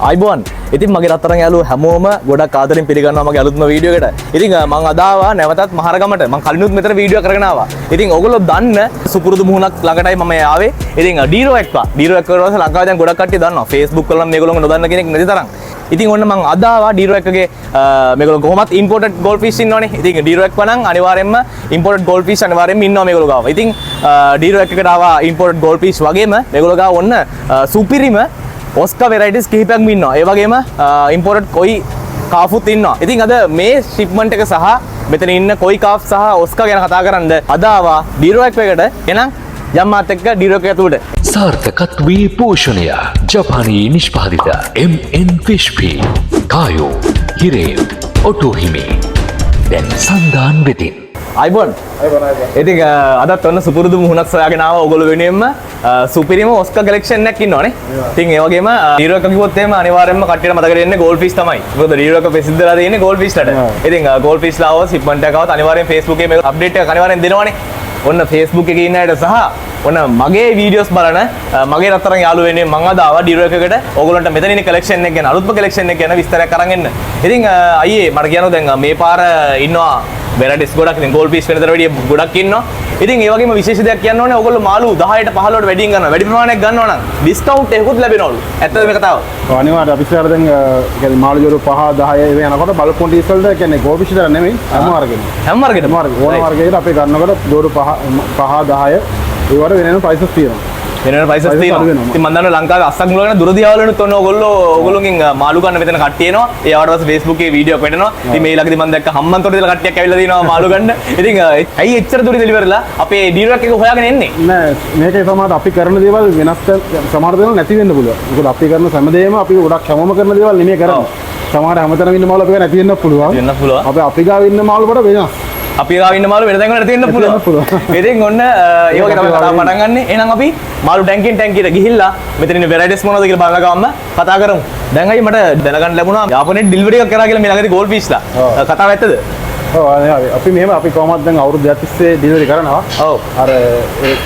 අයිබෝන් ඉතින් මගේ රත්තරන් යාළුවෝ හැමෝම ගොඩක් ආදරෙන් පිළිගන්නවා මගේ අලුත්ම වීඩියෝ එකට. ඉතින් මම අද ආවා නැවතත් මහරගමට. මම කලිනුත් මෙතන වීඩියෝ කරගෙන ආවා. ඉතින් ඔයගොල්ලෝ දන්න සුපුරුදු මුහුණක් ළඟටයි මම ආවේ. ඉතින් ඩීරෝ එක්වා. ඩීරෝ එක්වා වල ලංකාවේ දැන් ගොඩක් කට්ටිය දන්නවා. Facebook වල මේගොල්ලෝ නොදන්න කෙනෙක් නැති තරම්. ඉතින් ඔන්න මම අද ආවා ඩීරෝ එකගේ මේගොල්ලෝ කොහොමත් ඉම්පෝර්ටඩ් ගෝල්ඩ් ෆිෂ් ඉන්නවනේ. ඉතින් ඩීරෝ එක්වා නම් අනිවාර්යයෙන්ම ඉම්පෝර්ටඩ් ගෝල්ඩ් ෆිෂ් අනිවාර්යයෙන්ම ඉන්නවා මේගොල්ලෝ ගාව. ඉතින් ඩීරෝ එකකට ආවා ඉම්පෝර්ටඩ් ගෝල්ඩ් ෆිෂ් වගේම මේගොල්ලෝ ගාව ඔන්න සුපිරිම ඔස්කා වෙරයිටිස් කිහිපයක්ම ඉන්නවා. ඒ වගේම ඉම්පෝර්ටඩ් කොයි කාෆුත් ඉන්නවා. ඉතින් අද මේ ෂිප්මන්ට් එක සහ මෙතන ඉන්න කොයි කාෆ් සහ ඔස්කා ගැන කතා කරන්න අද ආවා ඩීරෝ එක්වකට. එහෙනම් යම්මාත් එක්ක ඩීරෝ එක ඇතුළට. සාර්ථකත්වයේ පෝෂණය ජපානයේ නිෂ්පාදිත MN Fish Feed කායෝ හිරේ ඔටෝහිමි දැන් සන්දාන් වෙතින්. අයිබෝන් ඉතින් අදත් ඔන්න සුපුරුදු මුහුණක් සොයාගෙන ආවා ඔයගොල්ලෝ වෙනුවෙන්ම සුපිරිම ඔස්කා කලෙක්ෂන් එකක් ඉන්නවනේ. ඉතින් ඒ වගේම ඩීරෝ එක කිව්වොත් එහෙම අනිවාර්යයෙන්ම කට්ටියට මතක වෙන්නේ ගෝල්ඩ් ෆිෂ් තමයි. මොකද ඩීරෝ එක ප්‍රසිද්ධලා තියෙන්නේ ගෝල්ඩ් ෆිෂ්ලට. ඉතින් ගෝල්ඩ් ෆිෂ්ලා ආව ෂිප්මන්ට් එකක් ආවත් අනිවාර්යෙන් Facebook එකේ මේක අප්ඩේට් එකක් අනිවාර්යෙන් දෙනවනේ. ඔන්න Facebook එකේ ඉන්න අයට සහ ඔන්න මගේ වීඩියෝස් බලන මගේ රත්තරන් යාළුවෝ වෙනුවෙන් මම අද ආවා ඩීරෝ එකකට. ඕගොල්ලන්ට මෙතන ඉන්න කලෙක්ෂන් එක ගැන අලුත්ම කලෙක්ෂන් එක ගැන විස්තරයක් අරන් එන්න. ඉතින් අයියේ මට කියනවා දැන් මේ පාර ඉන්නවා වෙරයිටිස් ගොඩක්. ඉතින් ගෝල්ඩ් ෆිෂ් වෙනතර වැඩිය ගොඩක් ඉන්නවා. ඉතින් ඒ වගේම විශේෂ දෙයක් කියන්න ඕනේ ඕගොල්ලෝ මාළු 10ට 15ට වැඩියෙන් ගන්නවා. වැඩි ප්‍රමාණයක් ගන්නවා නම් ඩිස්කවුන්ට් එකකුත් ලැබෙනවලු. ඇත්තද මේ කතාව? ඔව් අනිවාර්යයෙන් අපි ඉස්සර දැන් කියන්නේ මාළු ජෝඩු 5 10 ඒ යනකොට බල්ක් ක්වොන්ටිටිස් වලට කියන්නේ ගෝල්ඩ් ෆිෂ් විතර නෙමෙයි හැම වර්ගෙම ඕන වර්ගයකට අපි ගන්නකොට ජෝඩු 5 10 ඒවට වෙන වෙන ප්‍රයිසස් තියෙනවා. වෙන ප්‍රයිසස් තියෙනවා. ඉතින් මම දන්නවා ලංකාවේ අස්සක් මුල ගැන දුර දියාවලුත් ඔන්න ඕගොල්ලෝගෙන් මාළු ගන්න මෙතන කට්ටිය එනවා. ඒ ආවට පස්සේ Facebook එකේ වීඩියෝ එකක් වෙනවා. ඉතින් මේ ළඟදී මම දැක්ක හම්මන්තොට දාලා කට්ටියක් ඇවිල්ලා දිනවා මාළු ගන්න. ඉතින් ඇයි එච්චර දුර ඉඳලා අපේ ඩීලර් එක හොයාගෙන එන්නේ? නෑ මේකේ සමහරවිට අපි කරන දේවල් වෙනස් සමහර දේවල් නැති වෙන්න පුළුවන්. මොකද අපි කරන හැමදේම අපි ගොඩක් හැමෝම කරන දේවල් නෙමෙයි කරන්නේ. සමහර හැමතැනම ඉන්න මාළු අපිට නැති වෙන්න පුළුවන්. වෙන්න පුළුවන්. අපි ගාව ඉන්න මාළු වලට වෙනස්. අපි ගාව ඉන්න මාළු වෙන තැන්වල නැති වෙන්න පුළුවන්. ඉතින් ඔන්න ඒ වගේ තමයි කතාව පටන් ගන්න. එහෙනම් අපි මාළු ටැංකියෙන් ටැංකියට ගිහිල්ලා මෙතන ඉන්න වෙරයිටිස් මොනවද කියලා බලලා ගාම කතා කරමු. දැන් අයි මට දැනගන්න ලැබුණා යාපනයේ ඩිලිවරි එකක් කරා කියලා මේ ළඟදී ගෝල්ඩ් ෆිෂ්ලා. කතාව ඇත්තද? ඔව් අපි මෙහෙම අපි කොහොමද දැන් අවුරුදු 30 තිස්සේ ඩිලිවරි කරනවා. ඔව්. අර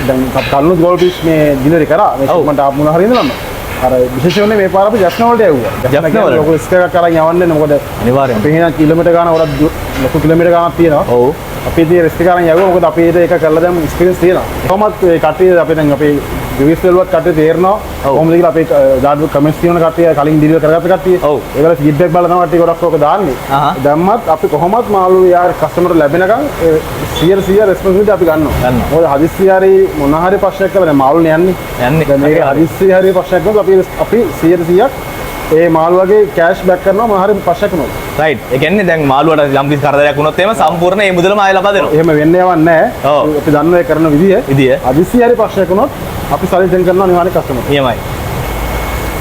දැන් කල්නුත් ගෝල්ඩ් ෆිෂ් මේ ඩිලිවරි කරා. මේ ෂිප්මන්ට් ආපු මොන හරි ඉඳලම. අර විශේෂයෙන්ම මේ පාර අපි ජස්න වලට යවුවා. ජස්න වල ලොකු ස්කේල් එකක් කරන් යවන්නේ මොකද අනිවාර්යයෙන්. අපි එහෙනම් කිලෝමීටර් ගාන වලට ලොකු කිලෝමීටර් ගානක් තියෙනවා. ඔව්. අපි ඉතින් රිස්ක් කරන් යවුවා මොකද අපි ඒක කරලා දැන් එක්ස්පීරියන්ස් තියෙනවා. කොහොමත් ඒ කට්ටිය අපි දැන් අපි රිවිස් වලවත් කට්ටිය තේරෙනවා. කොහොමද කියලා අපි දාඩු කමෙන්ට්ස් තියෙන කට්ටිය කලින් ඩිලිවර් කරගත්ත කට්ටිය. ඒගොල්ලෝ ෆීඩ්බැක් බලලා තමයි කට්ටිය ගොඩක් ඕක දාන්නේ. දැම්මත් අපි කොහොමත් මාළු යාර කස්ටමර්ට ලැබෙනකන් 100% රෙස්පොන්සිබිලිටි අපි ගන්නවා. මොකද හදිස්සි හරි මොන හරි ප්‍රශ්නයක් කරලා දැන් මාළුනේ යන්නේ. දැන් මේක හදිස්සි හරි ප්‍රශ්නයක් වුණොත් අපි 100% ඒ මාළුවගේ කෑෂ් බෑක් කරනවා මොන හරි ප්‍රශ්නයක් වුණොත්. රයිට්. ඒ කියන්නේ දැන් මාළුවට යම් කිසි කරදරයක් වුණොත් එහෙම සම්පූර්ණ ඒ මුදලම ආයෙ ලබා දෙනවා. එහෙම වෙන්න යවන්නේ නැහැ. අපි දන්නවා ඒ කරන විදිය. හදිස්සි හරි ප්‍රශ්නයක් වුණොත් අපි සල්යුෂන් කරනවා අනිවාර්ය කස්ටමර්. එහෙමයි.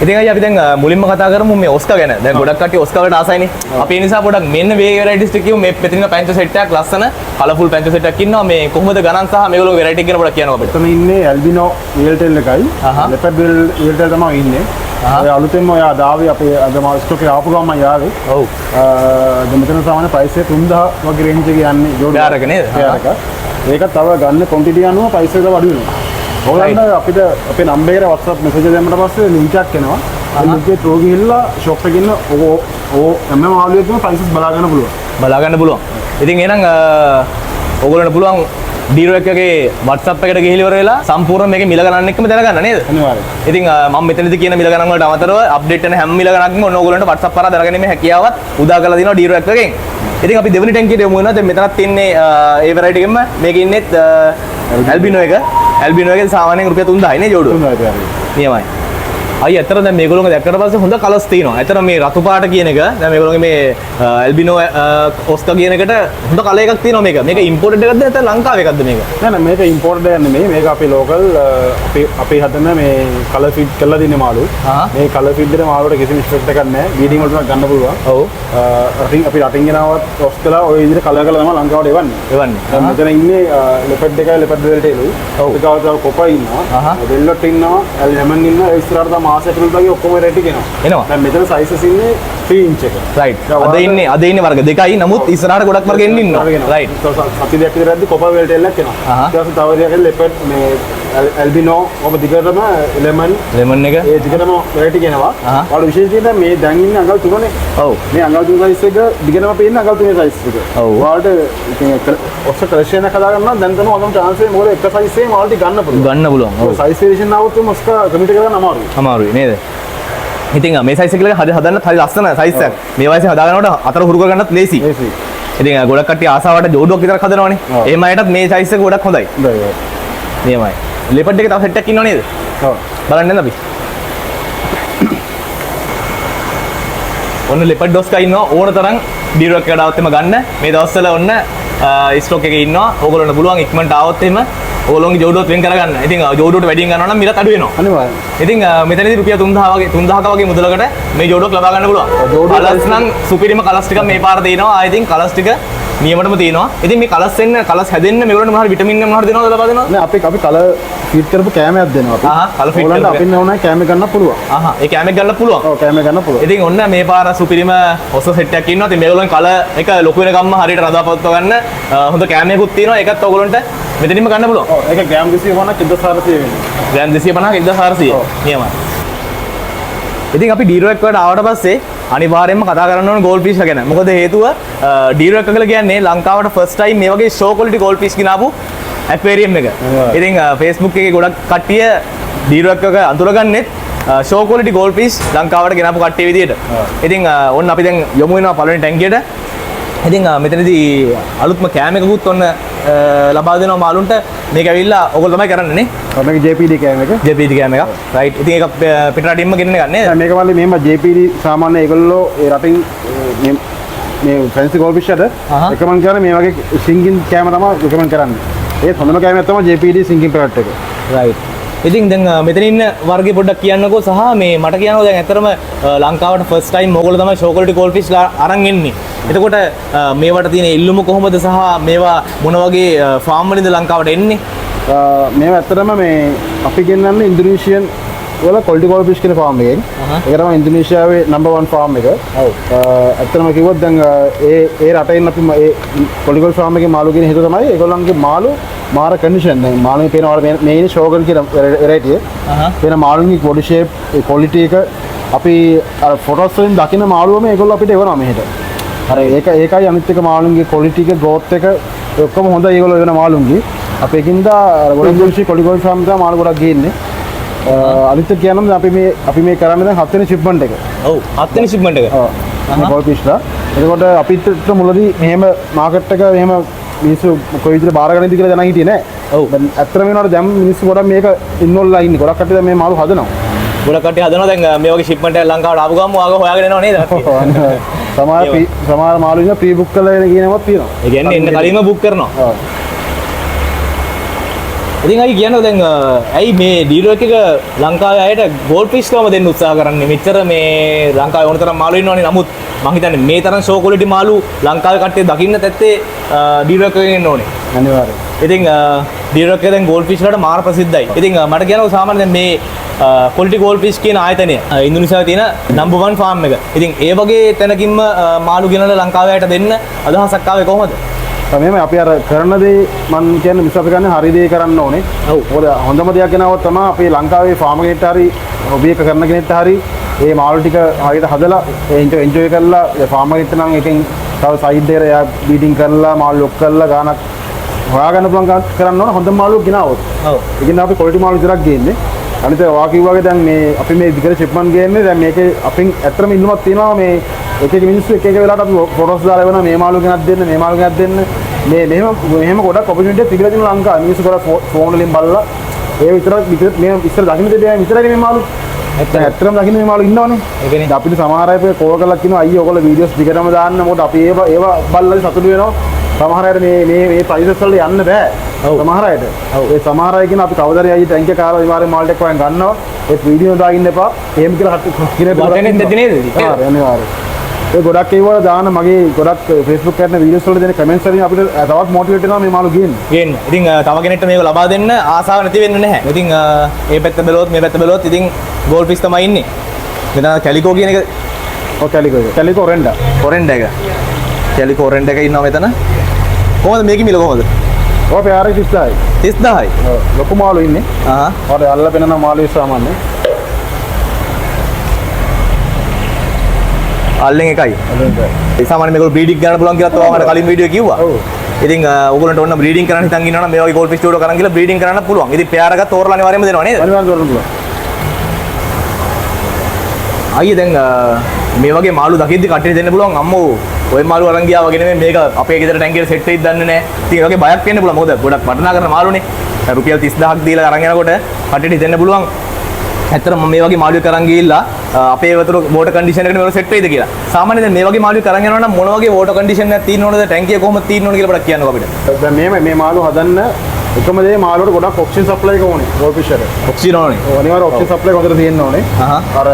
ඉතින් අයියා අපි දැන් මුලින්ම කතා කරමු මේ ඔස්කා ගැන. දැන් ගොඩක් කට්ටිය ඔස්කා වලට ආසයිනේ. අපි ඒ නිසා පොඩක් මෙන්න මේ වෙරයිටිස් ටික කියමු. මේ මෙතන ඉන්න පැන්චෝ සෙට් එකක් ලස්සන කලර්ෆුල් පැන්චෝ සෙට් එකක් ඉන්නවා. මේ කොහොමද ගණන් සහ මේගොල්ලෝ වෙරයිටි ගැන පොඩක් කියනවා අපිට. එතන ඉන්නේ ඇල්බිනෝ වීල්ටෙල් එකයි. ලෙපර්ඩ් වීල්ටෙල් තමයි ඉන්නේ. ඔය අලුතෙන්ම ඔය දාවි අපේ අද මාල් ස්ටොක් එක ආපු ගමන් යාවේ. ඔව්. දැන් මෙතන සාමාන්‍ය ප්‍රයිස් එක 3000 වගේ රේන්ජ් එකේ යන්නේ ජෝඩි. යාරක නේද? යාරක. ඒක තව ගන්න ක්වොන්ටිටි අනුව ප්‍රයිස් එක අඩු වෙනවා. ඕගොල්ලන්ට අපිට අපේ නම්බර් එකට WhatsApp මෙසේජ් දැම්මට පස්සේ ලින්ක් එකක් එනවා. ඒ ලින්ක් එකේ ත්‍රෝ ගිහිල්ලා ෂොප් එකේ ඉන්න ඕ හැම මාළුවෙකම ප්‍රයිසස් බලා ගන්න පුළුවන්. බලා ගන්න පුළුවන්. ඉතින් එහෙනම් ඕගොල්ලන්ට පුළුවන් ඩීරෝ එකගේ WhatsApp එකට ගිහිල්ලා ඉවර වෙලා සම්පූර්ණ මේකේ මිල ගණන් එක්කම දැනගන්න නේද? අනිවාර්යයෙන්. ඉතින් මම මෙතනදී කියන මිල ගණන් වලට අමතරව අප්ඩේට් වෙන හැම මිල ගණනක්ම ඔන්න ඕගොල්ලන්ට WhatsApp කරා දැනගැනීමේ හැකියාවත් උදා කරලා දෙනවා ඩීරෝ එකගෙන්. ඉතින් අපි දෙවෙනි ටැංකියට යමු වෙනවා. දැන් මෙතනත් ඉන්නේ ඒ වෙරයිටි එකෙම මේකේ ඉන්නේත් ඇල්බිනෝ එක. ඇල්බිනෝ එකේ සාමාන්‍යයෙන් රුපියල් 3000යි නේ ජෝඩුව. 3000යි. නියමයි. අයිය ඇත්තට දැන් මේගොල්ලෝ දැක්කට පස්සේ හොඳ කලර්ස් තියෙනවා. ඇත්තට මේ රතු පාට කියන එක දැන් මේගොල්ලෝගේ මේ ඇල්බිනෝ ඔස්කා කියන එකට හොඳ කලර් එකක් තියෙනවා මේක. මේක ඉම්පෝර්ටඩ් එකක්ද නැත්නම් ලංකාවේ එකක්ද මේක? නෑ මේක ඉම්පෝර්ටඩ් එකක් නෙමෙයි. මේක අපේ ලෝකල් අපි හදන මේ කලර් ෆීඩ් කරලා දෙන මාළු. මේ කලර් ෆීඩ් දෙන මාළුවට කිසිම ඉෆෙක්ට් එකක් නෑ. බීඩින් වලට ගන්න පුළුවන්. ඔව්. අපි රටින් ගෙනාවත් ඔස්කලා ඔය විදිහට කලර් කරලා තමයි ලංකාවට එවන්නේ. දැන් මෙතන ඉන්නේ ලෙපර්ඩ් එකයි ලෙපර්ඩ් වෙල්ට් එකයි. ඔව්. ඒක අවතාව කොපා ඉන්නවා. වෙල්ලොට් ඉන්නවා. ලෙමන් ඉන්නවා. ඒ ඉස්සරහට මාසෙකට වගේ ඔක්කොම රෙඩි කෙනවා. දැන් මෙතන සයිසස් ඉන්නේ 3 ඉන්ච් එක. රයිට්. අද ඉන්නේ වර්ග දෙකයි. නමුත් ඉස්සරහට ගොඩක් වර්ග එන්න ඉන්නවා. රයිට්. සති දෙකක් විතර ඇද්දි කොපා වෙල්ට් එකක් එනවා. ඊට පස්සේ තව දෙකක් ලෙපර්ඩ් මේ ඇල්බිනෝ ඔබ දිගටම ලෙමන් ලෙමන් එක ඒ දිගටම වෙරයිටි කියනවා. ඔයාලා විශේෂ තියෙන මේ දැන් ඉන්නේ අඟල් 3නේ. ඔව්. මේ අඟල් 3 සයිස් එක දිගටම පේන්නේ අඟල් 3 සයිස් එක. ඔව්. ඔයාලට ඉතින් ඔස්ස කලෙක්ෂන් එක හදා ගන්න නම් දැන් තමයි ඔයාලට chance එක මොකද එක සයිස් එකම ඔයාලට ගන්න පුළුවන්. ගන්න පුළුවන්. ඔව්. සයිස් වේරියේෂන් આવුත් මොස්ක කමිට කරගන්න අමාරුයි. අමාරුයි නේද? ඉතින් මේ සයිස් එක හදන්න හරි ලස්සන සයිස් එකක්. මේ වයසේ හදා ගන්නකොට අතර හුරු කරගන්නත් ලේසි. ඒසි. ඉතින් ගොඩක් කට්ටිය ආසාවට ජෝඩුවක් විතරක් හදනවනේ. එහෙම අයටත් මේ සයිස් එක ගොඩක් හොඳයි. හොඳයි. නියමයි. ලෙපඩ් එකේ තව සෙට් එකක් ඉන්නව නේද? ඔව්. බලන්න නේද අපි? ඔන්න ලෙපඩ් ඩොස්කා ඉන්නවා ඕන තරම් ඩීරොක් එකට આવත් එම ගන්න. මේ දවස්වල ඔන්න ස්ටොක් එකේ ඉන්නවා. ඕගොල්ලන්ට පුළුවන් ඉක්මනට આવත් එම ඕගොල්ලෝගේ ජෝඩුවත් වෙන් කරගන්න. ඉතින් ජෝඩුවට වැඩියෙන් ගන්නවා නම් මිලත් අඩු වෙනවා. අනිවාර්යයෙන්. ඉතින් මෙතනදී රුපියල් 3000ක වගේ මුදලකට මේ ජෝඩුවක් ලබා ගන්න පුළුවන්. කලර්ස් නම් සුපිරිම කලර්ස් ටික මේ පාර තියෙනවා. ආ ඉතින් කලර්ස් ටික නියමටම තියෙනවා. ඉතින් මේ කලර්ස් කලර්ස් හැදෙන්න මේගොල්ලන්ට මොනවාරි විටමින් මොනවාරි දෙනවද ලබා දෙනවද? නෑ අපි කලර් ෆිට කරපු කැමයක් දෙනවා අපි. කලර් ෆිට ඕගොල්ලන්ට අපින් ඕනේ කැම ගන්න පුළුවන්. ඒ කැමෙක් ගන්න පුළුවන්. ඔව් කැම ගන්න පුළුවන්. ඉතින් ඔන්න මේ පාර සුපිරිම ඔස සෙට් එකක් ඉන්නවා. ඉතින් මේගොල්ලන් කලර් එක ලොකු වෙනකම්ම හරියට රඳාපවත්ව ගන්න හොඳ කැමයකුත් තියෙනවා. ඒකත් ඔයගොල්ලන්ට මෙතනින්ම ගන්න පුළුවන්. ඔව් ඒක ග්‍රෑම් 250 1400 වෙන්නේ. ග්‍රෑම් 250 1400. නියමයි. ඉතින් අපි ඩීරෝ එක වලට ආවට පස්සේ අනිවාර්යයෙන්ම කතා කරන්න ඕන ගෝල්ඩ් ෆිෂ් ගැන. මොකද හේතුව ඩීරෝ එක කියලා කියන්නේ ලංකාවට ෆස්ට් ටයිම් මේ වගේ ෂෝ ක්වොලිටි ගෝල්ඩ් ෆිෂ් ගෙනාපු ඇක්වේරියම් එක. ඉතින් Facebook එකේ ගොඩක් කට්ටිය ඩීරෝ එක අඳුරගන්නෙත් ෂෝ ක්වොලිටි ගෝල්ඩ් ෆිෂ් ලංකාවට ගෙනාපු කට්ටිය විදියට. ඉතින් ඔන්න අපි දැන් යමු වෙනවා පළවෙනි ටැංකියට. ඉතින් මෙතනදී අලුත්ම කෑම එකකුත් ඔන්න ලබා දෙනවා මාළුන්ට. මේක ඇවිල්ලා ඔයගොල්ලෝ තමයි කරන්නේ නේ. මේක JPD කෑම එක. JPD කෑම එක. රයිට්. ඉතින් ඒක පිට රටින්ම ගෙන්න ගන්න නේද? මේක වල මෙහෙම JPD සාමාන්‍ය ඒගොල්ලෝ ඒ රටින් මේ ෆැන්සි ගෝල්ඩ් ෆිෂ් වලට රෙකමන්ඩ් කරන මේ වගේ සිංගින් කෑම තමයි රෙකමන්ඩ් කරන්නේ. ඒ හොඳම කෑමක් තමයි JPD සිංගින් ප්‍රොඩක්ට් එක. රයිට්. ඉතින් දැන් මෙතන ඉන්න වර්ගේ පොඩ්ඩක් කියන්නකෝ සහ මේ මට කියනවා දැන් ඇත්තටම ලංකාවට ෆස්ට් ටයිම් ඕගොල්ලෝ තමයි ෂෝ ක්වොලිටි ගෝල්ඩ් ෆිෂ් අරන් එන්නේ. එතකොට මේවට තියෙන ඉල්ලුම කොහොමද සහ මේවා මොන වගේ ෆාම් වලින්ද ලංකාවට එන්නේ? මේවා ඇත්තටම මේ අපි ගෙන්නන්නේ ඉන්දුනීසියන් වල ක්වොලිටි ගෝල්ඩ් ෆිෂ් කියන ෆාම් එකෙන්. ඒක තමයි ඉන්දුනීසියාවේ නම්බර් 1 ෆාම් එක. ඔව්. ඇත්තටම කිව්වොත් දැන් ඒ රටෙන් අපි ඒ ක්වොලිටි ගෝල්ඩ් ෆාම් එකේ මාළු ගෙන හේතුව තමයි ඒගොල්ලන්ගේ මාළු මාර කන්ඩිෂන් දැන් මාළුගේ පේන වල මේ ඉන්නේ ෂෝගන් කියන වෙරයිටි එක. පේන මාළුගේ බොඩි ෂේප් ඒ ක්වොලිටි එක අපි අර ෆොටෝස් වලින් දකින මාළුවම ඒගොල්ලෝ අපිට එවනවා මෙහෙට. අර ඒකයි අනිත් එක මාළුන්ගේ ක්වොලිටි එක growth එක ඔක්කොම හොඳයි ඒගොල්ලෝ වෙන මාළුන්ගේ. අපි ඒකින්ද ගොඩක් දුෂි ක්වොලිටි ගෝල්ඩ් ෆාම් එක මාළු ගොඩක් ගේන්නේ. අනිත් එක කියනනම් අපි මේ කරන්නේ දැන් 7 වෙනි ෂිප්මන්ට් එක. ඔව් 7 වෙනි ෂිප්මන්ට් එක. ඔව්. මේ ගෝල්ඩ් ෆිෂ්ලා. එතකොට අපිට මුලදී මෙහෙම මාකට් එක මෙහෙම මිනිස්සු කොයි විදිහට බාර ගන්නද කියලා දැනන් හිටියේ නෑ. ඔව්. දැන් ඇත්තටම වෙනකොට දැන් මිනිස්සු ගොඩක් මේක ඉන්වෝල්ව්ලා ඉන්නේ. ගොඩක් කට්ටිය දැන් මේ මාළු හදනවා. ගොඩක් කට්ටිය හදනවා දැන් මේ වගේ ෂිප්මන්ට් එකක් ලංකාවට ආපු ගමන් ඔයාගේ හොයාගෙන එනවා නේද? සමහර මාළු ඉන්න ප්‍රී බුක් කරලා එන කියනවත් තියෙනවා. ඒ කියන්නේ එන්න කලින්ම බුක් කරනවා. ඔව්. ඉතින් අයි කියනවා දැන් ඇයි මේ ඩීලර් එක ලංකාවේ අයට ගෝල්ඩ් ෆිෂ් කොහම දෙන්න උත්සාහ කරන්නේ? මෙච්චර මේ ලංකාවේ ඕන තරම් මාළු ඉන්නවනේ. නමුත් මම හිතන්නේ මේ තරම් ෂෝ ක්වොලිටි මාළු ලංකාවේ කට්ටිය දකින්න තැත්තේ ඩීලර් එකකින් එන්න ඕනේ. අනිවාර්යයෙන්. ඉතින් ඩීලර් එක දැන් ගෝල්ඩ් ෆිෂ් වලට මාර ප්‍රසිද්ධයි. ඉතින් මට කියනවා සාමාන්‍යයෙන් දැන් මේ ක්වොලිටි ගෝල්ඩ් ෆිෂ් කියන ආයතනය ඉන්දුනීසියාවේ තියෙන නම්බර් 1 ෆාම් එක. ඉතින් ඒ වගේ තැනකින්ම මාළු ගෙනලා ලංකාවේ අයට දෙන්න අදහසක් ආවේ කොහොමද? තමයි අපි අර කරන දේ මම කියන්නේ මිස් අපි ගන්න හරි දේ කරන්න ඕනේ. ඔව්. මොකද හොඳම දෙයක් ගෙනාවොත් තමයි අපි ලංකාවේ ෆාම් එකකට හරි හොබි එක කරන කෙනෙක්ට හරි මේ මාළු ටික හරියට හදලා එන්ජොයි කරලා ෆාම් එකට නම් එකෙන් තව සයිඩ් එකට එයා බීඩින් කරලා මාළු ලොක් කරලා ගානක් හොයාගන්න පුළුවන් කරන්න ඕන හොඳම මාළු ගෙනාවොත්. ඔව්. ඒකින් අපි ක්වොලිටි මාළු විතරක් ගේන්නේ. අනිත් ඔයා කිව්වාගේ දැන් මේ අපි මේ දිගට ෂිප්මන්ට් ගේන්නේ දැන් මේකේ අපින් ඇත්තටම ඉල්ලුමක් තියෙනවා මේ එක එක මිනිස්සු එක එක වෙලාවට අපි ෆොටෝස් දාලා වෙනවා මේ මාළු ගෙනත් දෙන්න මේ මාළු ගෙනත් දෙන්න මේ මෙහෙම ගොඩක් ඔපචුනිටි තිබිලා තියෙනවා ලංකාවේ මිනිස්සු ගොඩක් ෆෝන් වලින් බලලා ඒ විතරක් මේ ඉස්සර දකින්න දෙයක් විතරයි මේ මාළු ඇත්තටම දකින්න මේ මාළු ඉන්නවනේ ඒ කියන්නේ අපිට සමහර අය කෝල් කරලා කියනවා අයියෝ ඔයගොල්ලෝ වීඩියෝස් දිගටම දාන්න මොකද අපි ඒවා බලලා සතුටු වෙනවා සමහර අයට මේ ප්‍රයිසස් වලට යන්න බෑ සමහර අයට ඒ සමහර අය කියන අපි කවදාද අයියේ ටැංකිය කාලා විමාරේ මාල් ටෙක් වයින් ගන්නවා ඒ වීඩියෝ දාගන්න එපා එහෙම කියලා කිරේ බලන්නේ නැති නේද අනිවාර්යයෙන් ඒ ගොඩක් ඒවා දාන මගේ ගොඩක් Facebook කරන වීඩියෝස් වල දෙන කමෙන්ට්ස් වලින් අපිට තවත් මොටිවේට් වෙනවා මේ මාළු ගේන්න. ඉතින් තව කෙනෙක්ට මේක ලබා දෙන්න ආසාව නැති වෙන්නේ නැහැ. ඉතින් මේ පැත්ත බැලුවොත් මේ පැත්ත බැලුවොත් ඉතින් ගෝල්ඩ් ෆිෂ් තමයි ඉන්නේ. මෙතන කැලිකෝ කියන එක ඔව් කැලිකෝ ඔරෙන්ඩා. ඔරෙන්ඩා එක. කැලිකෝ ඔරෙන්ඩා එක ඉන්නවා මෙතන. කොහොමද මේකේ මිල කොහොමද? ඔය පෙයාරේ 30000යි. 30000යි. ඔව්. ලොකු මාළු ඉන්නේ. ඔය අල්ල පෙන්නන මාළු සාමාන්‍ය. අල්ලෙන් එකයි. ඒ සාමාන්‍ය මේගොල්ලෝ බ්‍රීඩින් ගන්න පුළුවන් කියලා තමයි මට කලින් වීඩියෝ කිව්වා. ඔව්. ඉතින් ඕගොල්ලන්ට ඕන බ්‍රීඩින් කරන්න හිතන් ඉන්නවනම් මේ වගේ ගෝල්ඩ් ෆිෂ් ස්ටුඩියෝ කරන් ගිහලා බ්‍රීඩින් කරන්න පුළුවන්. ඉතින් පෙයාර එකක් තෝරලා අනිවාර්යයෙන්ම දෙනවා නේද? අනිවාර්යෙන් තෝරන්න පුළුවන්. අයියේ දැන් මේ වගේ මාළු දකිද්දි කට්ටියට දෙන්න පුළුවන් අම්මෝ ඔය මාළු අරන් ගියා වගේ නෙමෙයි මේක අපේ ගෙදර ටැංකියට සෙට් වෙයිද දන්නේ නැහැ. ඉතින් ඒ වගේ බයක් වෙන්න පුළුවන්. මොකද ගොඩක් වටිනා කරන මාළුනේ. රුපියල් 30000ක් දීලා අරන් යනකොට කට්ටියට දෙන්න පුළුවන්. ඇත්තටම මම මේ වගේ මාළුවෙක් අරන් ගිහිල්ලා අපේ වතුර වෝටර් කන්ඩිෂන් එකට මේක සෙට් වෙයිද කියලා. සාමාන්‍යයෙන් දැන් මේ වගේ මාළුවෙක් අරන් යනවා නම් මොන වගේ වෝටර් කන්ඩිෂන් එකක් තියෙන්න ඕනද ටැංකිය කොහොමද තියෙන්න ඕන කියලා පොඩ්ඩක් කියන්නකෝ අපිට. දැන් මේ මාළු හදන්න එකම දේ මාළුවට ගොඩක් ඔක්සිජන් සප්ලයි එක ඕනේ ගෝල්ඩ් ෆිෂ් එකට. ඔක්සිජන් ඕනේ. ඔව් අනිවාර්ය ඔක්සිජන් සප්ලයි හොඳට තියෙන්න ඕනේ. අර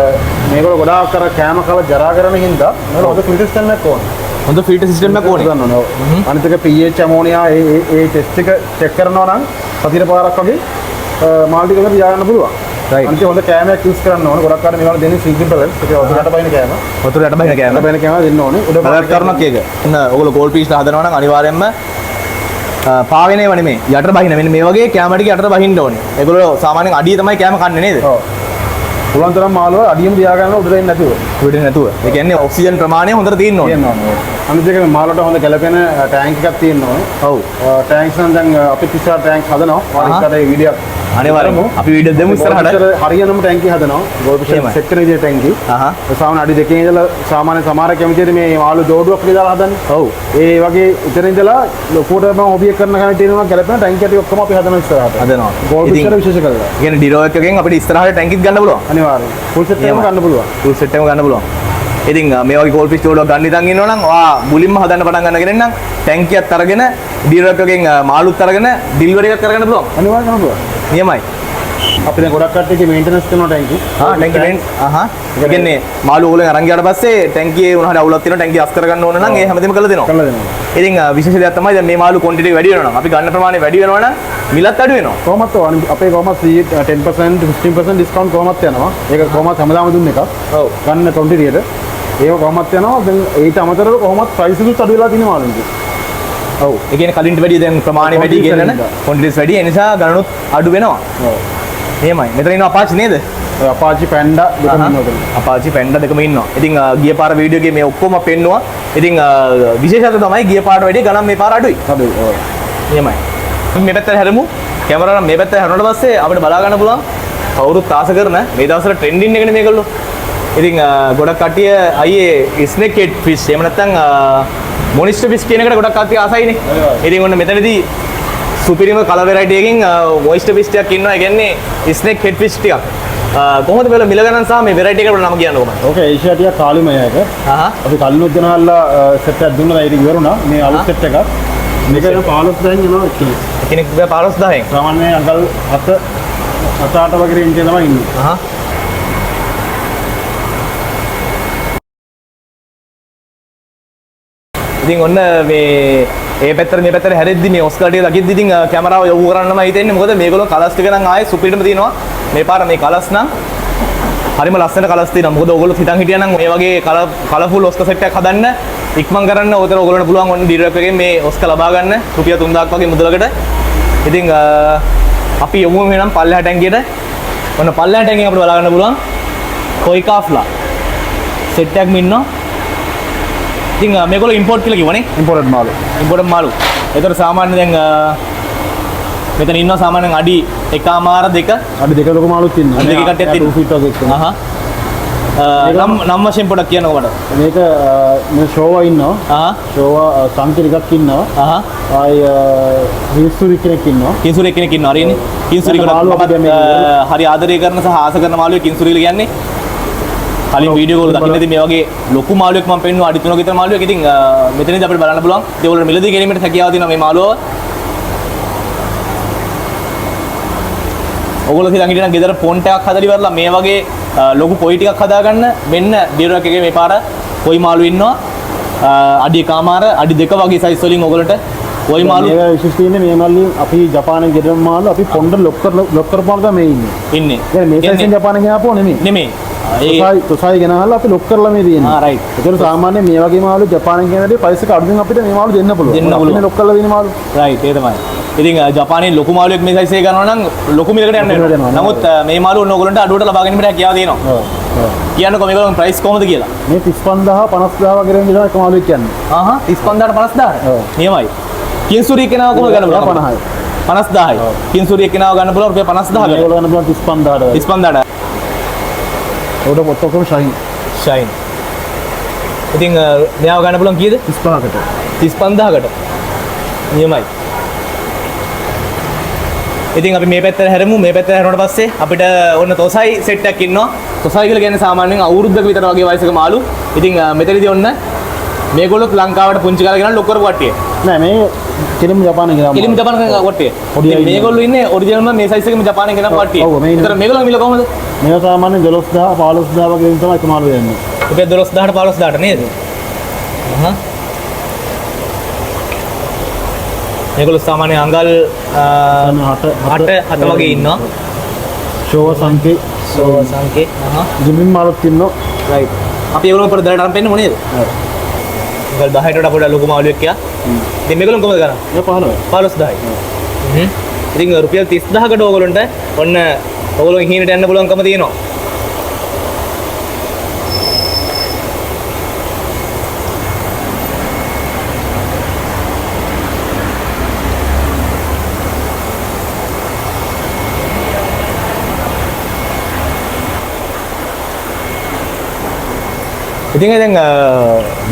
මේගොල්ලෝ ගොඩාක් අර කෑම කාලා ජරා කරන හින්දා මේගොල්ලෝ හොඳ ෆිල්ටර් සිස්ටම් එකක් ඕනේ. හොඳ ෆිල්ටර් සිස්ටම් එකක් ඕනේ. අනිත් එක pH ඇමෝනියා ඒ ටෙස්ට් එක චෙක් කරනවා නම් සතියට පාරක් වගේ මාළු ටික වල තියාගන්න පුළුවන්. අනිත් හොඳ කෑමයක් යූස් කරන්න ඕනේ. ගොඩක් අර මේවල දෙන්නේ සිංගල් බැලන්ස්. ඒක වතුරට බහින කෑම. වතුරට බහින කෑම. බහින කෑම දෙන්න ඕනේ. උඩ බලත් කරුණක් ඒක. එන්න ඔයගොල්ලෝ ගෝල්ඩ් ෆිෂ් හදනවා නම් අනිවාර්යයෙන්ම පාවෙනේව නෙමෙයි. යටට බහින මෙන්න මේ වගේ කෑම ටික යටට බහින්න ඕනේ. ඒගොල්ලෝ සාමාන්‍යයෙන් අඩිය තමයි කෑම කන්නේ නේද? ඔව්. පුළුවන් තරම් මාළුව අඩියම තියාගන්න උඩට එන්නේ නැතුව. උඩට නැතුව. ඒ කියන්නේ ඔක්සිජන් ප්‍රමාණය හොඳට තියෙන්න ඕනේ. අනිත් එක මාළුවට හොඳ ගැලපෙන ටැංක් එකක් තියෙන්න ඕනේ. ඔව්. ටැංක්ස් නම් දැන් අපි 30 ටැංක් හදනවා. වාරිකට ඒ වීඩියෝ අනිවාර්යයෙන්ම අපි වීඩියෝ දෙමු ඉස්සරහට. හරියනම ටැංකි හදනවා. ගෝල්ඩ් ෆිෂ් සෙට් කරන විදිහේ ටැංකි. ඒ සාමාන්‍ය අඩි දෙකේ ඉඳලා සාමාන්‍ය සමහර කැමතිද මේ මාළු ජෝඩුවක් විතර හදන්නේ. ඔව්. ඒ වගේ ඉතින් ඉඳලා ලොකුට මම හොබි එක කරන කෙනෙක් තියෙනවා ගැලපෙන ටැංකි ටික ඔක්කොම අපි හදනවා ඉස්සරහට. හදනවා. ගෝල්ඩ් ෆිෂ් විශේෂ කරලා. කියන්නේ ඩිරෝ එකකින් අපිට ඉස්සරහට ටැංකිත් ගන්න පුළුවන්. අනිවාර්යයෙන්. ෆුල් සෙට් එකම ගන්න පුළුවන්. ෆුල් සෙට් එකම ගන්න පුළුවන්. ඉතින් මේ වගේ ගෝල්ඩ් ෆිෂ් ජෝඩුවක් ගන්න ඉතින් ඉන්නවනම් ඔයා මුලින්ම හදන්න පටන් ගන්න කෙනෙක් නම් ටැංකියක් අරගෙන ඩිරෝ එකකින් මාළුත් අරගෙන ඩිලිවරි එකක් කරගන්න පුළුවන්. අනිවාර්යයෙන් ගන්න පුළුවන්. නියමයි. අපි දැන් ගොඩක් කට්ටියගේ මේන්ටනන්ස් කරනවා ටැංකි. ටැංකි ඒ කියන්නේ මාළු ඕලෙන් අරන් ගියාට පස්සේ ටැංකියේ උනහට අවුලක් තියෙනවා ටැංකිය අස් කරගන්න ඕන නම් ඒ හැමදේම කරලා දෙනවා. කරලා දෙනවා. ඉතින් විශේෂ දෙයක් තමයි දැන් මේ මාළු ක්වොන්ටිටි එක වැඩි වෙනවා නම් අපි ගන්න ප්‍රමාණය වැඩි වෙනවා නම් මිලත් අඩු වෙනවා. කොහොමද අපේ කොහොමද 10% 15% ඩිස්කවුන්ට් කොහොමද යනවා. ඒක කොහොමද හැමදාම දුන්න එකක්. ඔව්. ගන්න ක්වොන්ටිටියට ඒක කොහොමද යනවා. දැන් ඊට අමතරව කොහොමද ප්‍රයිස් එකත් අඩු වෙලා තියෙන මාළුන්ගේ. ඔව්. ඒ කියන්නේ කලින්ට වැඩිය දැන් ප්‍රමාණය වැඩි ගෙනන ක්වොන්ටිටිස් වැඩි ඒ නිසා ගණනුත් අඩු වෙනවා. ඔව්. එහෙමයි. මෙතන ඉන්න අපාචි නේද? අපාචි පැන්ඩා දෙකම ඉන්නවා. අපාචි පැන්ඩා දෙකම ඉන්නවා. ඉතින් ගිය පාර වීඩියෝ එකේ මේ ඔක්කොම පෙන්නුවා. ඉතින් විශේෂත්වය තමයි ගිය පාරට වැඩිය ගණන් මේ පාර අඩුයි. අඩුයි. ඔව්. එහෙමයි. මේ පැත්තට හැරමු. කැමරාව මේ පැත්තට හැරුණාට පස්සේ අපිට බලා ගන්න පුළුවන් කවුරුත් ආස කරන මේ දවස්වල ට්‍රෙන්ඩින් එකනේ මේගොල්ලෝ. ඉතින් ගොඩක් කට්ටිය අයියේ ස්නේක් හෙඩ් ෆිෂ් එහෙම නැත්නම් මොනිස්ටර් ෆිෂ් කියන එකට ගොඩක් කට්ටිය ආසයිනේ. ඉතින් ඔන්න මෙතනදී සුපිරිම කලර් වෙරයිටි එකකින් මොයිස්ටර් ෆිෂ් ටිකක් ඉන්නවා. ඒ කියන්නේ ස්නේක් හෙඩ් ෆිෂ් ටිකක්. කොහොමද මේවල මිල ගණන් සහ මේ වෙරයිටි එකට නම කියන්නේ කොහොමද? ඕකේ ඒෂියා ටික කාලිමය එක. අපි කලිනුත් ගෙනල්ලා සෙට් එකක් දුන්නා ඒක ඉවරුණා. මේ අලුත් සෙට් එකක්. මේක 15000න් යනවා කෙනෙක්. කෙනෙක් 15000න්. සාමාන්‍යයෙන් අඟල් 7-8 වගේ රේන්ජ් එක තමයි ඉන්නේ. ඉතින් ඔන්න මේ ඒ පැත්තට මේ පැත්තට හැරෙද්දි මේ ඔස්කර් ටික දකිද්දි ඉතින් කැමරාව යොමු කරන්නම හිතෙන්නේ. මොකද මේගොල්ලෝ කලර්ස් ටික නම් ආයේ සුපිරිටම තියෙනවා. මේ පාර මේ කලර්ස් නම් හරිම ලස්සන කලර්ස් තියෙනවා. මොකද ඕගොල්ලෝ හිතන් හිටියා නම් මේ වගේ කලර්ෆුල් ඔස්කර් සෙට් එකක් හදන්න ඉක්මන් කරන්න උතර ඕගොල්ලන්ට පුළුවන් ඔන්න ඩිරෙක්ට් එකෙන් මේ ඔස්කර් ලබා ගන්න රුපියල් 3000ක් වගේ මුදලකට. ඉතින් අපි යමු වෙනම් පල්ලෙහා ටැංකියට. ඔන්න පල්ලෙහා ටැංකියෙන් අපිට බලා ගන්න පුළුවන් කොයිකාෆ්ලා සෙට් එකක් ඉන්නවා. ඉතින් මේගොල්ලෝ ඉම්පෝර්ට් කියලා කිව්වනේ. ඉම්පෝර්ටඩ් මාළු. ඉම්පෝර්ට් මාළු. ඒතර සාමාන්‍ය දැන් මෙතන ඉන්නවා සාමාන්‍යයෙන් අඩි 1.5 2 අඩි දෙක ලොකු මාළුත් ඉන්නවා. අඩි දෙකක් කට්ටියක් තියෙනවා. 2 feet වගේ ඉන්නවා. නම් වශයෙන් පොඩක් කියන්නකෝ මට. මේක මේ ෂෝවා ඉන්නවා. ෂෝවා සංකේතිකක් ඉන්නවා. ආයි හිස්තුරි කෙනෙක් ඉන්නවා. කින්සුරි කෙනෙක් ඉන්නවා. හරියනේ. කින්සුරි හරි ආදරය කරන සහ ආස කරන මාළුවෙක් කින්සුරි කියන්නේ. කලින් වීඩියෝ වල දකින්නදී මේ වගේ ලොකු මාළුවෙක් මම පෙන්නුවා අඩි 3ක විතර මාළුවෙක්. ඉතින් මෙතනදී අපිට බලන්න පුළුවන් ඒගොල්ලෝ මිලදී ගැනීමට හැකියාව තියෙනවා මේ මාළුව. ඔයගොල්ලෝ හිතන් හිටියනම් ගෙදර පොන්ට් එකක් හදලා ඉවරලා මේ වගේ ලොකු පොයි ටිකක් හදාගන්න මෙන්න ඩිරෝ එකේ මේ පාර පොයි මාළු ඉන්නවා. අඩි 1.5 අඩි 2 වගේ සයිස් වලින් ඔයගොල්ලන්ට පොයි මාළු මේක විශේෂ තියෙන්නේ මේ මාළුන් අපි ජපානයේ ගෙදර මාළු අපි පොන්ඩ ලොක් කරපාන තමයි ඉන්නේ. දැන් මේ සයිසෙන් ජපානයේ ගියාපෝ නෙමෙයි. තොසයි ගෙනහල්ලා අපි ලොක් කරලා මේ තියෙන්නේ. රයිට්. ඒතර සාමාන්‍යයෙන් මේ වගේ මාළු ජපානයෙන් ගෙනදී ප්‍රයිස් එක අඩුවෙන් අපිට මේ මාළු දෙන්න පුළුවන්. දෙන්න පුළුවන්. ලොක් කරලා දෙන මාළු. රයිට් ඒ තමයි. ඉතින් ජපානයේ ලොකු මාළුවෙක් මේ සයිස් එක ගන්නවා නම් ලොකු මිලකට යන්න වෙනවා. නමුත් මේ මාළුව ඔන්න ඕගොල්ලන්ට අඩුවට ලබා ගැනීමට හැකියාව තියෙනවා. ඔව්. කියන්නකෝ මේගොල්ලෝ ප්‍රයිස් කොහොමද කියලා. මේ 35000 50000 වගේ රේන්ජ් එකක මාළුවෙක් කියන්නේ. 35000ට 50000. ඔව්. නියමයි. කින්සුරිය කෙනාව කොහොමද ගන්න පුළුවන්? 50යි. 50000යි. කින්සුරිය කෙනාව ගන්න පුළුවන් රුපියල් 50000කට. මේගොල්ලෝ ගන්න පුළුවන් 35000ට. 35000ට. උඩ පොත් ඔක්කොම ෂයින්. ෂයින්. ඉතින් මෙයාව ගන්න පුළුවන් කීයද? 35කට. 35000කට. නියමයි. ඉතින් අපි මේ පැත්තට හැරමු. මේ පැත්තට හැරුණාට පස්සේ අපිට ඔන්න තොසයි සෙට් එකක් ඉන්නවා. තොසයි කියලා කියන්නේ සාමාන්‍යයෙන් අවුරුද්දක විතර වගේ වයසක මාළු. ඉතින් මෙතනදී ඔන්න මේගොල්ලොත් ලංකාවට පුංචි කාලේ ගෙනල්ලා ලොක් කරපු කට්ටිය. නෑ මේ කෙලිම ජපානයේ ගෙනාවා. කෙලිම ජපානයේ කට්ටිය. ඉතින් මේගොල්ලෝ ඉන්නේ ඔරිජිනල්ම මේ සයිස් එකේම ජපානයේ ගෙනාපු කට්ටිය. ඔව් මේ. ඒතර මේගොල්ලෝ මිල කොහමද? මේවා සාමාන්‍ය 12000 15000 වගේ තමයි එක මාළු දෙන්නේ. රුපියල් 12000ට 15000ට නේද? මේගොල්ලෝ සාමාන්‍ය අඟල් 8 වගේ ඉන්නවා. ෂෝව සංකේ සංකේ. ජිමින් මාළුත් ඉන්නවා. රයිට්. අපි ඒගොල්ලෝ පොර දැනට අරන් පෙන්නමු නේද? ගල් 10ට වඩා පොඩ ලොකු මාළුවෙක් කියා. ඉතින් මේගොල්ලෝ කොහමද ගන්න? මේ 15000යි. ඉතින් රුපියල් 30000කට ඕගොල්ලන්ට ඔන්න ඕගොල්ලෝ හීනට යන්න පුළුවන්කම තියෙනවා. ඉතින් දැන්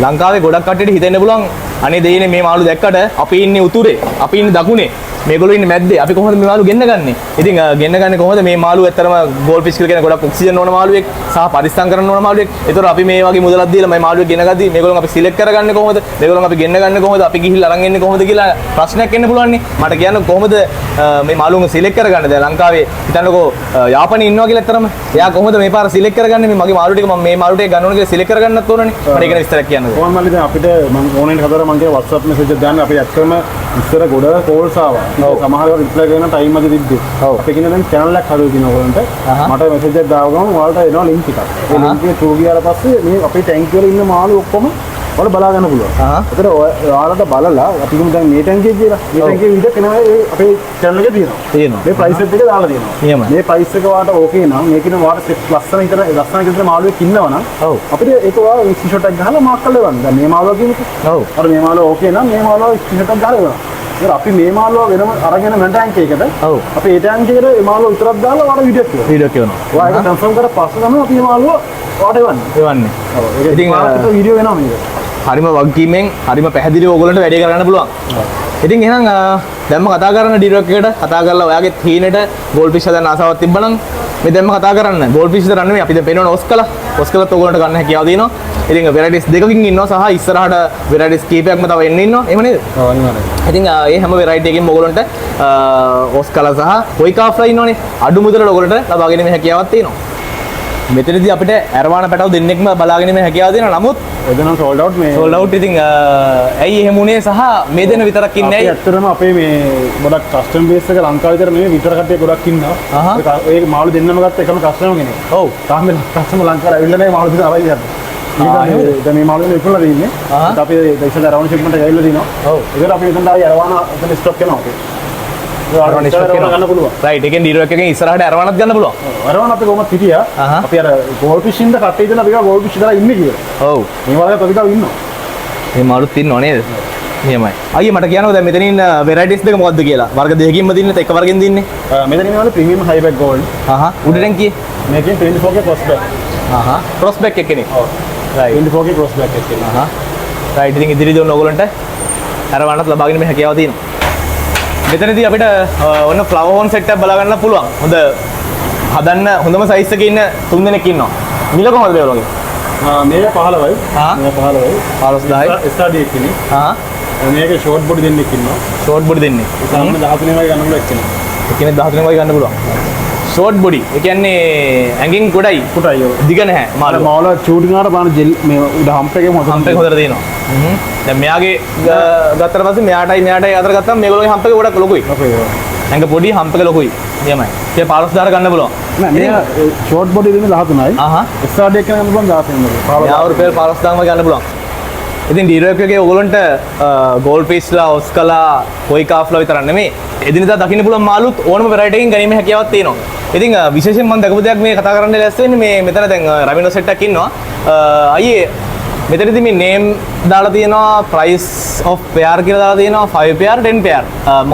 ලංකාවේ ගොඩක් කට්ටියට හිතෙන්න පුළුවන් අනේ දෙයිනේ මේ මාළු දැක්කට අපි ඉන්නේ උතුරේ අපි ඉන්නේ දකුණේ මේගොල්ලෝ ඉන්නේ මැද්දේ අපි කොහොමද මේ මාළු ගෙන්න ගන්නේ ඉතින් ගෙන්න ගන්නේ කොහොමද මේ මාළු ඇත්තරම ගෝල් ෆිෂ් කියලා කියන ගොඩක් ඔක්සිජන් ඕන මාළුවෙක් සහ පරිස්සම් කරන්න ඕන මාළුවෙක් ඒතර අපි මේ වගේ මුදලක් දීලා මේ මාළුවෙක් ගෙන්න ගද්දි මේගොල්ලෝ අපි සිලෙක්ට් කරගන්නේ කොහොමද මේගොල්ලෝ අපි ගෙන්න ගන්නේ කොහොමද අපි ගිහිල්ලා අරන් එන්නේ කොහොමද කියලා ප්‍රශ්නයක් එන්න පුළුවන් නේ මට කියන්න කොහොමද මේ මාළුවම සිලෙක්ට් කරගන්නේ දැන් ලංකාවේ හිතන්නකෝ යාපනයේ ඉන්නවා කියලා ඇත්තරම එයා කොහොමද මේ පාර සිලෙක්ට් කරගන්නේ මේ මගේ මාළු ටික මම මේ මාළු ටික ගන්න ඕන කියලා සිලෙක්ට් කරගන්නත් ඕනනේ මට ඒක ගැන විස්තරයක් කියන්න කොහොමද මල්ලි දැන් අපිට මම ඕනෙන් හදලා මම කිය WhatsApp message එකක් දාන්න අපි ඇත්තම ඉස්සර ගොඩ කෝල්ස් ආවා සමහර වෙලාවට රිප්ලයි කරන ටයිම් එක දිද්දි අපි කියන දැන් channel එකක් හදලා දිනන ඕගොල්ලන්ට මට message එකක් දාව ගමන් ඔයාලට එනවා link එකක් ඒ link එක through ගියාට පස්සේ මේ අපේ tank වල ඉන්න මාළු ඔක්කොම ඔයාලා බලා ගන්න පුළුවන් ඒතර ඔයාලට බලලා අපි කියමු දැන් මේ tank එක කියලා මේ tank එකේ විදිහ කෙනා අපේ channel එකේ තියෙනවා මේ price set එක දාලා තියෙනවා මේ price එක ඔයාලට ඕකේ නම් මේකින ඔයාලට ලස්සන විතර මාළුවෙක් ඉන්නවනම් අපිට ඒක ඔයාලා screenshot එකක් ගහලා මාක් කරලා එවන්න දැන් මේ මාළුවා කියමුකෝ අර මේ මාළුවා ඕකේ නම් මේ මාළුවා screenshot එකක් ගහලා එවන්න ඉතින් අපි මේ මාළුවා වෙනම අරගෙන මම ටැංක් එකකට අපි ඒ ටැංක් එකට මේ මාළුවා විතරක් දාලා ඔයාලා වීඩියෝ කියනවා ඔයා ඒක කන්ෆර්ම් කරලා පස්සේ තමයි අපි මේ මාළුවා ඔයාලට එවන්නේ ඔව් ඒක ඉතින් ඔයාලට වීඩියෝ වෙනවා මේක හරිම වගකීමෙන් හරිම පැහැදිලිව ඕගොල්ලන්ට වැඩේ කරන්න පුළුවන්. ඉතින් එහෙනම් දැන්ම කතා කරන ඩිරෙක්ට් එකට කතා කරලා ඔයාගේ තීනෙට ගෝල් ෆිෂ් හදන්න ආසාවක් තිබ්බනම් මේ දැන්ම කතා කරන්න. ගෝල් ෆිෂ් විතර නෙමෙයි අපි දැන් පේනවන ඔස්කලා. ඔස්කලත් ඕගොල්ලන්ට ගන්න හැකියාව තියෙනවා. ඉතින් වෙරයිටිස් දෙකකින් ඉන්නවා සහ ඉස්සරහට වෙරයිටිස් කීපයක්ම තව එන්න ඉන්නවා. එහෙම නේද? ඔව් අනිවාර්යයෙන්. ඉතින් මේ හැම වෙරයිටි එකකින්ම ඕගොල්ලන්ට ඔස්කලා සහ කොයිකාෆ්ලා ඉන්නවනේ. අඩු මුදලට ඕගොල්ලන්ට ලබා ගැනීමේ හැකියාවක් තියෙනවා. මෙතනදී අපිට ඇරවාන පැටව දෙන්නෙක්ම බලාගෙන මේ හැකියාව දෙනවා. නමුත් එදනම් sold out මේ sold out ඉතින් ඇයි එහෙම උනේ සහ මේ දෙන විතරක් ඉන්නේ ඇයි? ඇත්තටම අපේ මේ ගොඩක් කස්ටම් බේස් එක ලංකාවේ විතර නෙමෙයි විතර කට්ටිය ගොඩක් ඉන්නවා. ඒක මාළු දෙන්නම ගත්ත එකම කස්ටමර් කෙනෙක්. ඔව්. තාම කස්ටමර් ලංකාවට ඇවිල්ලා නැහැ මාළු දෙන්න අවයි යන්න. දැන් මේ මාළු දෙන්න ඉක්මනට ඉන්නේ. අපි ඉතින් අරවන ෂිප්මන්ට් එක ඇවිල්ලා දිනවා. ඔව්. ඒකට අපි එතනට ආයි අරවන එතන ස්ටොක් කරනවා අපි. ගන්න පුළුවන්. රයිට් එකෙන් ඩීලර් එකෙන් ඉස්සරහට අරවනත් ගන්න පුළුවන්. අරවන අපි කොහොමද හිටියා? අපි අර ගෝල් ෆිෂ් ඉන්න කට්ටිය දෙන අපි ගෝල් ෆිෂ් දාලා ඉන්නේ කියලා. ඔව්. මේ වගේ ප්‍රතිකාව ඉන්නවා. මේ මාළුත් ඉන්නව නේද? නියමයි. අයියේ මට කියන්නකෝ දැන් මෙතන ඉන්න වෙරයිටිස් දෙක මොකද්ද කියලා. වර්ග දෙකකින්ම දින්නේ එක වර්ගෙන් දින්නේ. මෙතන ඉන්නවනේ ප්‍රීමියම් හයිබැක් ගෝල්ඩ්. උඩටෙන් කී? මේකෙන් 24k cross back. Cross back එකනේ. ඔව්. රයිට් 24k ක්‍රොස් බැක් එකනේ. රයිට් ඉතින් ඉදිරියදී ඔන්න ඕගොල්ලන්ට අරවන්නත් ලබා ගැනීම හැකියාව තියෙනවා. මෙතනදී අපිට ඔන්න ෆ්ලවර් හෝන් සෙට් එකක් බලා ගන්න පුළුවන්. හොඳ හදන්න හොඳම සයිස් එකේ ඉන්න 3 දෙනෙක් ඉන්නවා. මිල කොහමද මේ වගේ? මේක 15යි. මේක 15යි. 15000යි. SRD එකනේ. මේක ෂෝට් බොඩි දෙන්නෙක් ඉන්නවා. ෂෝට් බොඩි දෙන්නේ. සාමාන්‍ය 13 වගේ ගන්න පුළුවන් එක්කෙනෙක්. එක්කෙනෙක් 13 වගේ ගන්න පුළුවන්. Short body. ඒ කියන්නේ ඇඟින් ගොඩයි. පුටයි ඔය. දිග නැහැ. මාළු චූටින් ආර බලන ජෙල් මේ උඩ හම්ප් එකේ මොකද? හම්ප් එක හොදට තියෙනවා. දැන් මෙයාගේ ගත්තට පස්සේ මෙයාටයි අතර ගත්තම මේගොල්ලෝගේ හම්ප් එක ගොඩක් ලොකුයි. ඇඟ පොඩි හම්ප් එක ලොකුයි. නියමයි. ඒක 15000 ගන්න පුළුවන්. නෑ මේ ෂෝට් බොඩි දෙන්නේ 13යි. SRD එක ගන්න පුළුවන් 16යි. යාව රුපියල් 15000ම ගන්න පුළුවන්. ඉතින් ඩීරෝ එකේ ඔයගොල්ලන්ට ගෝල්ඩ් ෆිෂ්ලා ඔස්කලා කොයි කාෆ්ලා විතරක් නෙමෙයි එදිනෙදා දකින්න පුළුවන් මාළුත් ඕනම වෙරයිටි එකකින් ගැනීමේ හැකියාවක් තියෙනවා. ඉතින් විශේෂයෙන් මම දැකපු දෙයක් මේ කතා කරන්න ලෑස්ති වෙන්නේ මේ මෙතන දැන් රවිනෝ සෙට් එකක් ඉන්නවා. අයියේ මෙතනදී මේ නේම් දාලා තියෙනවා price of pair කියලා දාලා තියෙනවා 5 pair 10 pair.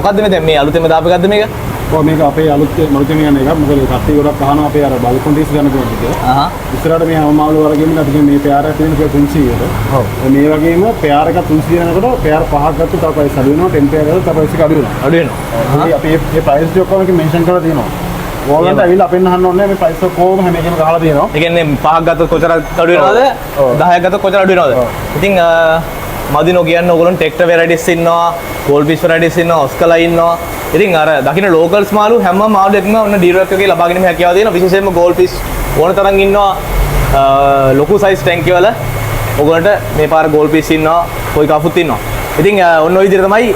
මොකද්ද මේ දැන් මේ අලුතෙන්ම දාපු එකක්ද මේක? ඔව් මේක අපේ අලුතෙන් යන එකක්. මොකද කට්ටිය ගොඩක් අහනවා අපේ අර බල්කොන් ඩිස් ගන්න පුළුවන් කියලා. ඉස්සරහට මේ හැමමාළු වලගෙම අපි මේ pair එකක් තියෙන කියලා 300කට. ඔව්. මේ වගේම pair එකක් 300 යනකොට pair පහක් ගත්තොත් තව price අඩු වෙනවා. 10 pair ගත්තොත් තව price එක අඩු වෙනවා. අඩු වෙනවා. ඉතින් අපි මේ price ටික ඔක්කොම මෙන්ෂන් කරලා තියෙනවා. ඕගොල්ලන්ට ඇවිල්ලා අපෙන් අහන්න ඕනේ මේ price ඔක්කොම හැම එකම ගහලා තියෙනවා. ඒ කියන්නේ පහක් ගත්තොත් කොච්චර අඩු වෙනවද? 10ක් ගත්තොත් කොච්චර අඩු වෙනවද? ඉතින් මදිනෝ කියන්නේ ඕගොල්ලන් ටෙක්ටර් වෙරයිටිස් ඉන්නවා, ගෝල්ඩ් ෆිෂ් වෙරයිටිස් ඉන්නවා, ඔස්කලා ඉන්නවා. ඉතින් අර දකින්න ලෝකල්ස් මාළු හැම මාළු එකම ඔන්න ඩීරෝ එකේ ලබා ගැනීම හැකියාව තියෙනවා. විශේෂයෙන්ම ගෝල්ඩ් ෆිෂ් ඕන තරම් ඉන්නවා. ලොකු සයිස් ටැංකිය වල ඕගොල්ලන්ට මේ පාර ගෝල්ඩ් ෆිෂ් ඉන්නවා, කොයි කාෆුත් ඉන්නවා. ඉතින් ඔන්න ඔය විදිහට තමයි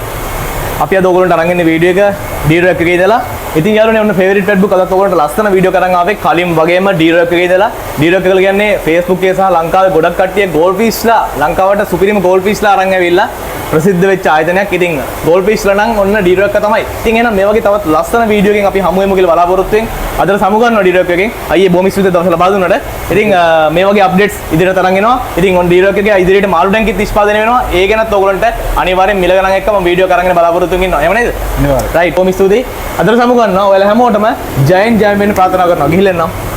අපි අද ඕගොල්ලන්ට අරන් එන්නේ වීඩියෝ එක ඩීරෝ එකේ ඉඳලා. ඉතින් යාළුවනේ ඔන්න ෆේවරිට් පෙට් බුක් අදත් ඔයගොල්ලන්ට ලස්සන වීඩියෝ කරන් ආවේ කලින් වගේම ඩීරෝ එකේ ඉඳලා. ඩීරෝ එක කියලා කියන්නේ Facebook එකේ සහ ලංකාවේ ගොඩක් කට්ටිය ගෝල්ඩ් ෆිෂ්ලා ලංකාවට සුපිරිම ගෝල්ඩ් ෆිෂ්ලා අරන් ඇවිල්ලා ප්‍රසිද්ධ වෙච්ච ආයතනයක්. ඉතින් ගෝල්ඩ් ෆිෂ්ලා නම් ඔන්න ඩීරෝ එක තමයි. ඉතින් එහෙනම් මේ වගේ තවත් ලස්සන වීඩියෝ එකකින් අපි හමු වෙමු කියලා බලාපොරොත්තු වෙමින් අදට සමු ගන්නවා ඩීරෝ එකකින්. අයියේ බොහොම ස්තුතියි දවස් ලබා දුන්නට. ඉතින් මේ වගේ අප්ඩේට්ස් ඉදිරියට තරන් එනවා. ඉතින් ඔන්න ඩීරෝ එකේ ඉදිරියට මාළු ටැංකිත් නිෂ්පාදනය වෙනවා. ඒ ගැනත් ඔයගොල්ලන්ට අනිවාර්යෙන් මිල ගණන් එක්ක මම වීඩියෝ කරගෙන බලාපොරොත්තු වෙමින් ඉන්නවා. එහෙම නේද? අනිවාර්යෙන්. රයිට්. බොහොම ස්තුතියි. අදට සමු ගන්නවා. ඔයාලා හැමෝටම ජයෙන් ජයෙන් වෙන්න ප්‍රාර්ථනා කරනවා. ගිහිල්ලා එන්නම්.